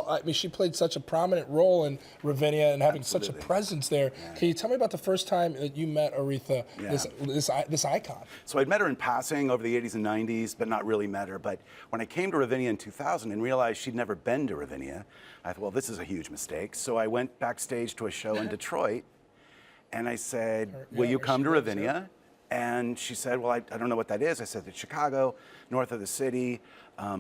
I mean, she played such a prominent role in Ravinia and having such a presence there. Yeah. Can you tell me about the first time that you met Aretha, this icon? So I'd met her in passing over the 80s and 90s, but not really met her. But when I came to Ravinia in 2000 and realized she'd never been to Ravinia, I thought, well, this is a huge mistake. So I went backstage to a show in Detroit, and I said, will you come to Ravinia? And she said, well, I don't know what that is. I said, it's Chicago, north of the city.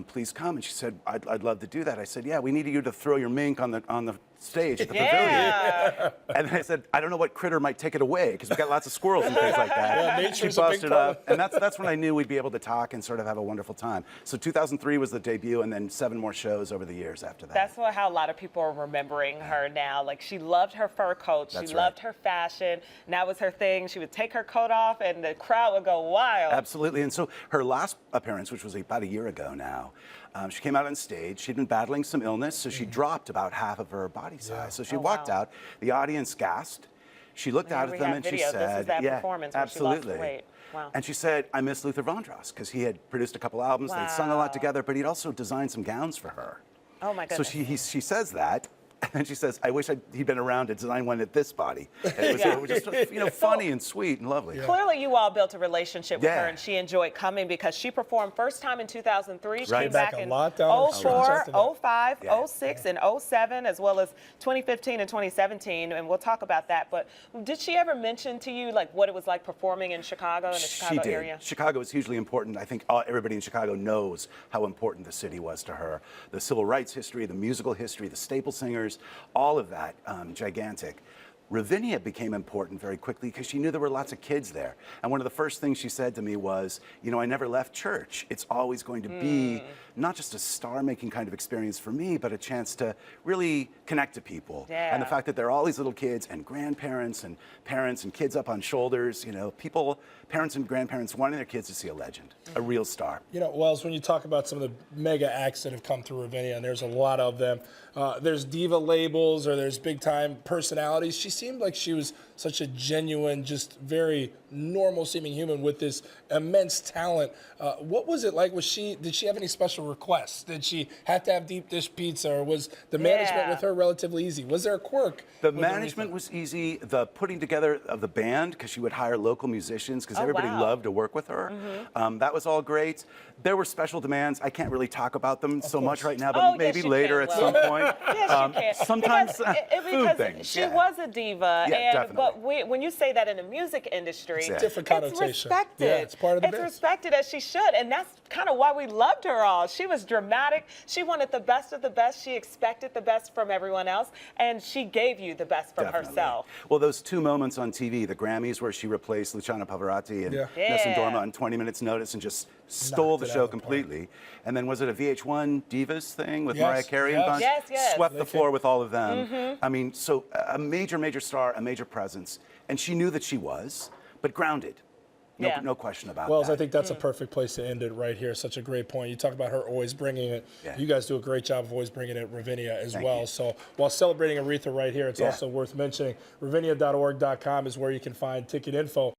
Please come. And she said, I'd love to do that. I said, yeah, we need you to throw your mink on the stage at the pavilion. And then I said, I don't know what critter might take it away, because we've got lots of squirrels and things like that. Yeah, she busted up. And that's when I knew we'd be able to talk and sort of have a wonderful time. So 2003 was the debut, and then 7 more shows over the years after that. That's how a lot of people are remembering her now. Like, she loved her fur coat. She loved her fashion. And that was her thing. She would take her coat off, and the crowd would go wild. Absolutely. And so her last appearance, which was about a year ago now, she came out on stage. She'd been battling some illness, so she dropped about half of her body size. Yeah. So she walked out. The audience gasped. She looked out at them and she said, this is that performance where she lost the weight. Wow. And she said, I miss Luther Vandross, because he had produced a couple albums. They'd sung a lot together, but he'd also designed some gowns for her. Oh, my goodness. So she says that. And she says, I wish he'd been around to design one at this body. And it was just funny and sweet and lovely. Yeah. Clearly, you all built a relationship with her, and she enjoyed coming, because she performed first time in 2003. She came back in 04, 05, 06, and 07, as well as 2015 and 2017, and we'll talk about that. But did she ever mention to you like what it was like performing in Chicago, in the Chicago area? Chicago is hugely important. I think everybody in Chicago knows how important the city was to her. The civil rights history, the musical history, the staple singers, all of that, gigantic. Ravinia became important very quickly because she knew there were lots of kids there. And one of the first things she said to me was, you know, I never left church. It's always going to be not just a star-making kind of experience for me, but a chance to really connect to people. And the fact that there are all these little kids and grandparents and parents and kids up on shoulders, you know, people, parents and grandparents wanting their kids to see a legend, a real star. You know, Welz, when you talk about some of the mega acts that have come through Ravinia, and there's a lot of them, there's diva labels or there's big-time personalities. She seemed like she was such a genuine, just very normal-seeming human with this immense talent. What was it like? Did she have any special requests? Did she have to have deep dish pizza, or was the management with her relatively easy? Was there a quirk? The management was easy. The putting together of the band, because she would hire local musicians, because everybody loved to work with her. That was all great. There were special demands. I can't really talk about them so much right now, but maybe later at some point. Yes, you can. Sometimes because food things. She was a diva, but when you say that in the music industry, it's different connotation. It's respected. Yeah, it's part of the It's respected as she should, and that's kind of why we loved her all. She was dramatic. She wanted the best of the best. She expected the best from everyone else, and she gave you the best from herself. Well, those 2 moments on TV, the Grammys, where she replaced Luciano Pavarotti and Nessun Dorma on 20 minutes notice and just stole the show completely. And then was it a VH1 Divas thing with Mariah Carey and bunch? Yes. Swept the floor with all of them. I mean, so a major, major star, a major presence. And she knew that she was, but grounded. No question about that. Welz, I think that's a perfect place to end it right here. Such a great point. You talk about her always bringing it. You guys do a great job of always bringing it Ravinia as well. So while celebrating Aretha right here, it's also worth mentioning Ravinia.org.com is where you can find ticket info